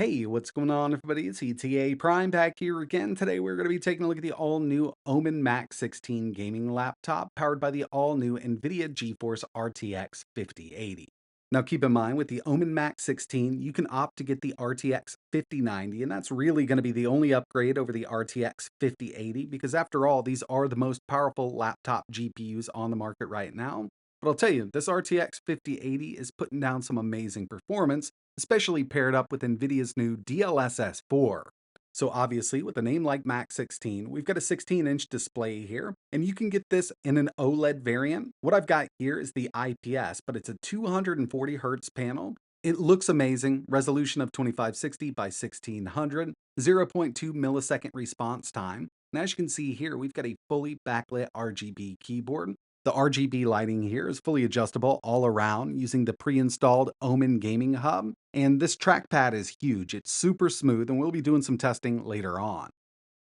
Hey, what's going on, everybody? It's etaprime back here again. Today, we're going to be taking a look at the all-new Omen Max 16 gaming laptop powered by the all-new NVIDIA GeForce RTX 5080. Now, keep in mind, with the Omen Max 16, you can opt to get the RTX 5090, and that's really going to be the only upgrade over the RTX 5080 because, after all, these are the most powerful laptop GPUs on the market right now. But I'll tell you, this RTX 5080 is putting down some amazing performance, especially paired up with NVIDIA's new DLSS 4. So obviously, with a name like Max 16, we've got a 16-inch display here, and you can get this in an OLED variant. What I've got here is the IPS, but it's a 240 hertz panel. It looks amazing, resolution of 2560 by 1600, zero point 0.2 millisecond response time. And as you can see here, we've got a fully backlit RGB keyboard. The RGB lighting here is fully adjustable all around using the pre-installed Omen Gaming Hub, and this trackpad is huge. It's super smooth, and we'll be doing some testing later on.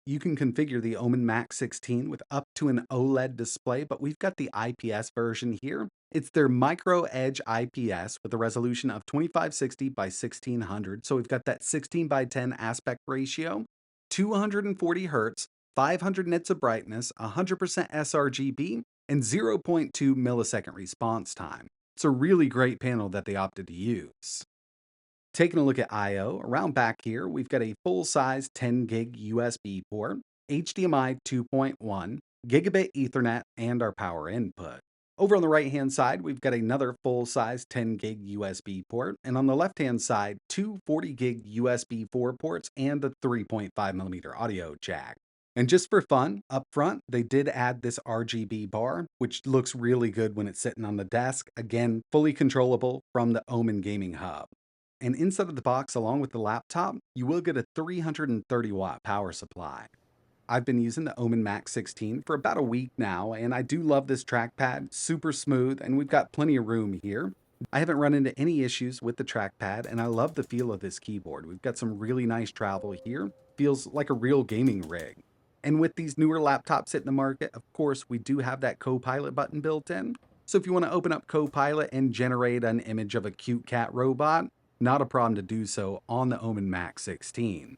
You can configure the Omen Max 16 with up to an OLED display, but we've got the IPS version here. It's their Micro Edge IPS with a resolution of 2560 by 1600, so we've got that 16 by 10 aspect ratio, 240 hertz, 500 nits of brightness, 100% sRGB, and zero point 0.2 millisecond response time. It's a really great panel that they opted to use. Taking a look at I/O, around back here, we've got a full-size 10 gig USB port, HDMI 2.1, gigabit Ethernet, and our power input. Over on the right-hand side, we've got another full-size 10 gig USB port, and on the left-hand side, two 40 gig USB 4 ports and a 3.5 millimeter audio jack. And just for fun, up front, they did add this RGB bar, which looks really good when it's sitting on the desk. Again, fully controllable from the Omen Gaming Hub. And inside of the box, along with the laptop, you will get a 330-watt power supply. I've been using the Omen Max 16 for about a week now, and I do love this trackpad, super smooth, and we've got plenty of room here. I haven't run into any issues with the trackpad, and I love the feel of this keyboard. We've got some really nice travel here. Feels like a real gaming rig. And with these newer laptops hitting the market, of course, we do have that Copilot button built in. So if you want to open up Copilot and generate an image of a cute cat robot, not a problem to do so on the Omen Max 16.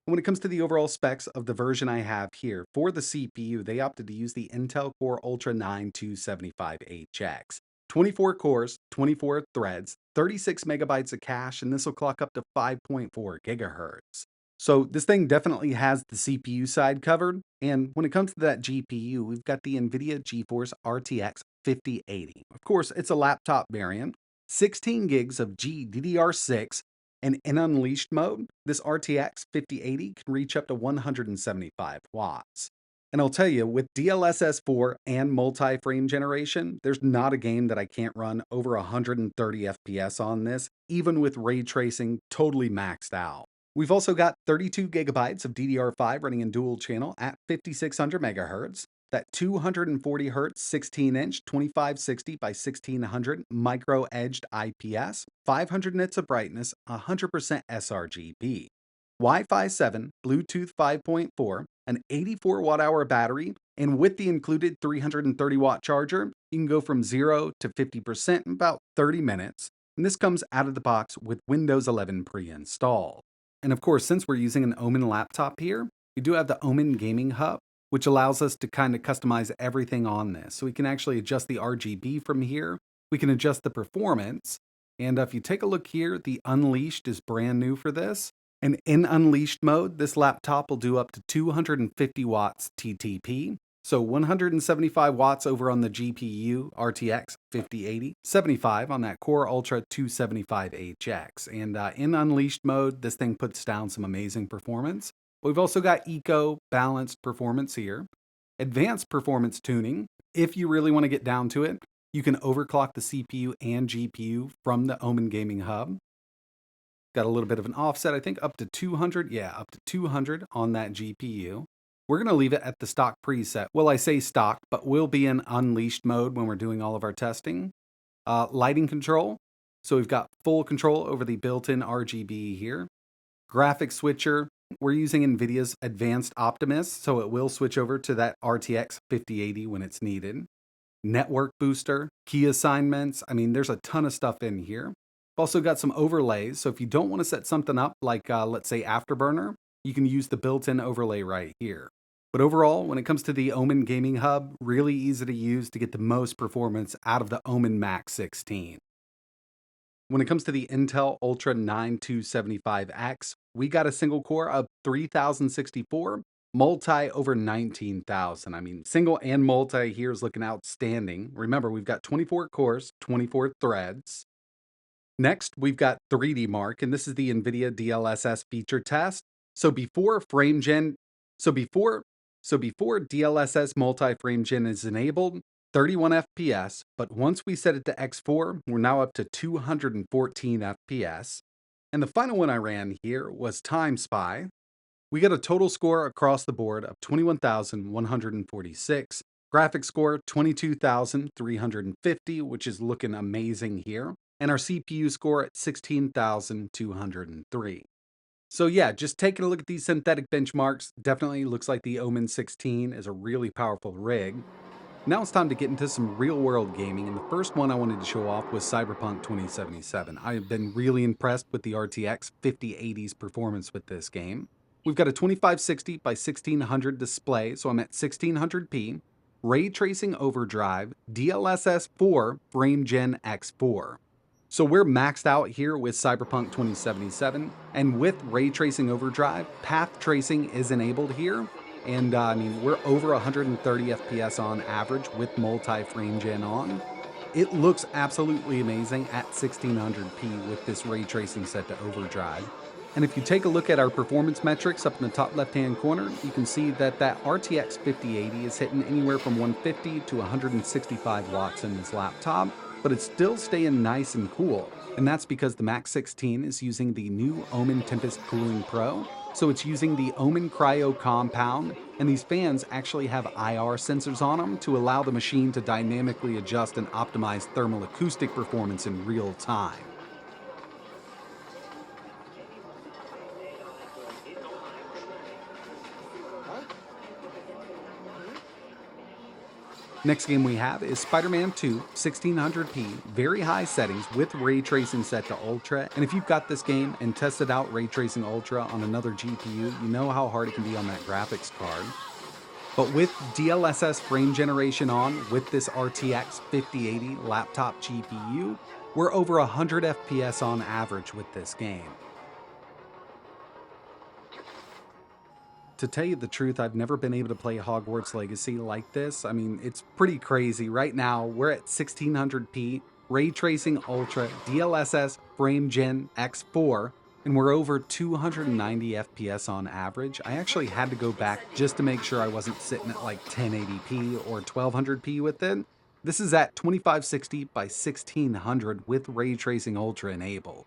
When it comes to the overall specs of the version I have here, for the CPU, they opted to use the Intel Core Ultra 9 275HX. 24 cores, 24 threads, 36 megabytes of cache, and this will clock up to 5.4 gigahertz. So this thing definitely has the CPU side covered. And when it comes to that GPU, we've got the NVIDIA GeForce RTX 5080. Of course, it's a laptop variant, 16 gigs of GDDR6, and in unleashed mode, this RTX 5080 can reach up to 175 watts. And I'll tell you, with DLSS 4 and multi-frame generation, there's not a game that I can't run over 130 FPS on this, even with ray tracing totally maxed out. We've also got 32 gigabytes of DDR5 running in dual channel at 5600 megahertz, that 240 hertz 16-inch 2560 by 1600 micro edged IPS, 500 nits of brightness, 100% sRGB, Wi-Fi 7, Bluetooth 5.4, an 84 watt hour battery, and with the included 330 watt charger, you can go from 0 to 50% in about 30 minutes. And this comes out of the box with Windows 11 pre-installed. And of course, since we're using an Omen laptop here, we do have the Omen Gaming Hub, which allows us to kind of customize everything on this. So we can actually adjust the RGB from here. We can adjust the performance. And if you take a look here, the Unleashed is brand new for this. And in Unleashed mode, this laptop will do up to 250 watts TTP. So 175 watts over on the GPU RTX 5080, 75 on that Core Ultra 275HX. And in Unleashed mode, this thing puts down some amazing performance. We've also got Eco Balanced Performance here. Advanced Performance Tuning. If you really want to get down to it, you can overclock the CPU and GPU from the Omen Gaming Hub. Got a little bit of an offset, I think up to 200. Yeah, up to 200 on that GPU. We're going to leave it at the stock preset. Well, I say stock, but we'll be in Unleashed mode when we're doing all of our testing. Lighting control. So we've got full control over the built-in RGB here. Graphics switcher. We're using NVIDIA's Advanced Optimus, so it will switch over to that RTX 5080 when it's needed. Network booster, key assignments. I mean, there's a ton of stuff in here. Also got some overlays, so if you don't want to set something up like, let's say, Afterburner, you can use the built-in overlay right here. But overall, when it comes to the Omen Gaming Hub, really easy to use to get the most performance out of the Omen Max 16. When it comes to the Intel Ultra 9275X, we got a single core of 3064, multi over 19,000. I mean, single and multi here is looking outstanding. Remember, we've got 24 cores, 24 threads. Next, we've got 3D Mark, and this is the NVIDIA DLSS feature test. So before frame gen, so before so before DLSS multi-frame gen is enabled, 31 FPS, but once we set it to X4, we're now up to 214 FPS. And the final one I ran here was Time Spy. We got a total score across the board of 21,146. Graphics score 22,350, which is looking amazing here. And our CPU score at 16,203. So yeah, just taking a look at these synthetic benchmarks, definitely looks like the Omen 16 is a really powerful rig. Now it's time to get into some real world gaming, and the first one I wanted to show off was Cyberpunk 2077. I have been really impressed with the RTX 5080's performance with this game. We've got a 2560 by 1600 display, so I'm at 1600p, ray tracing overdrive, DLSS 4 frame gen X4. So we're maxed out here with Cyberpunk 2077, and with ray tracing overdrive, path tracing is enabled here. And I mean, we're over 130 FPS on average with multi-frame gen on. It looks absolutely amazing at 1600p with this ray tracing set to overdrive. And if you take a look at our performance metrics up in the top left-hand corner, you can see that that RTX 5080 is hitting anywhere from 150 to 165 watts in this laptop, but it's still staying nice and cool. And that's because the Max 16 is using the new Omen Tempest Cooling Pro. So it's using the Omen Cryo compound, and these fans actually have IR sensors on them to allow the machine to dynamically adjust and optimize thermal acoustic performance in real time. Next game we have is Spider-Man 2, 1600p, very high settings with ray tracing set to ultra. And if you've got this game and tested out ray tracing ultra on another GPU, you know how hard it can be on that graphics card. But with DLSS frame generation on with this RTX 5080 laptop GPU, we're over 100 FPS on average with this game. To tell you the truth, I've never been able to play Hogwarts Legacy like this. I mean, it's pretty crazy. Right now, we're at 1600p, ray tracing ultra, DLSS frame gen X4, and we're over 290 FPS on average. I actually had to go back just to make sure I wasn't sitting at like 1080p or 1200p with it. This is at 2560 by 1600 with ray tracing ultra enabled.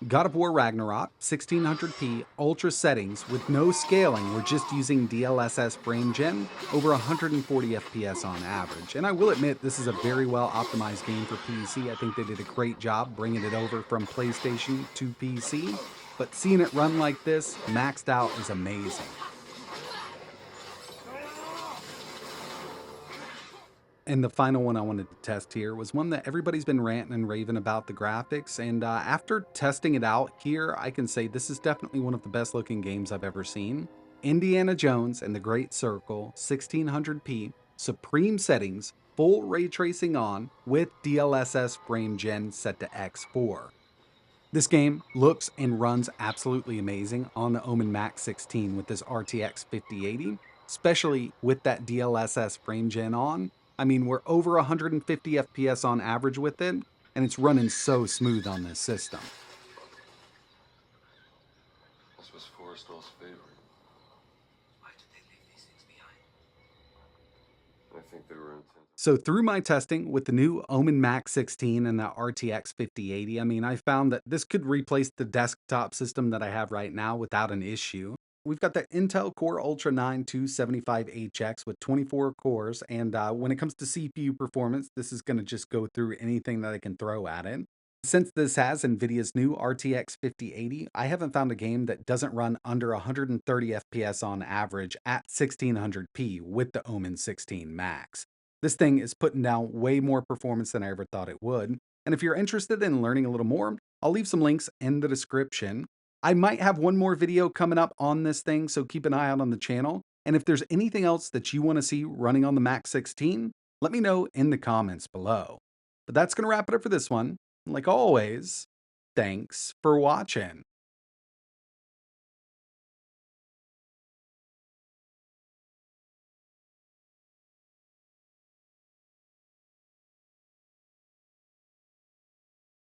God of War Ragnarok, 1600p, ultra settings with no scaling. We're just using DLSS frame gen, over 140 FPS on average. And I will admit, this is a very well optimized game for PC. I think they did a great job bringing it over from PlayStation to PC. But seeing it run like this, maxed out, is amazing. And the final one I wanted to test here was one that everybody's been ranting and raving about the graphics. And after testing it out here, I can say this is definitely one of the best looking games I've ever seen. Indiana Jones and the Great Circle, 1600p, supreme settings, full ray tracing on, with DLSS frame gen set to X4. This game looks and runs absolutely amazing on the Omen Max 16 with this RTX 5080, especially with that DLSS frame gen on. I mean, we're over 150 FPS on average with it, and it's running so smooth on this system. This was Forrestal's favorite. Why did they leave these things behind? I think they were intent. So through my testing with the new Omen Max 16 and the RTX 5080, I mean, I found that this could replace the desktop system that I have right now without an issue. We've got the Intel Core Ultra 9 275HX with 24 cores, and when it comes to CPU performance, this is going to just go through anything that I can throw at it. Since this has NVIDIA's new RTX 5080, I haven't found a game that doesn't run under 130 FPS on average at 1600p with the Omen 16 Max. This thing is putting down way more performance than I ever thought it would. And if you're interested in learning a little more, I'll leave some links in the description. I might have one more video coming up on this thing, so keep an eye out on the channel. And if there's anything else that you want to see running on the Max 16, let me know in the comments below. But that's going to wrap it up for this one. Like always, thanks for watching.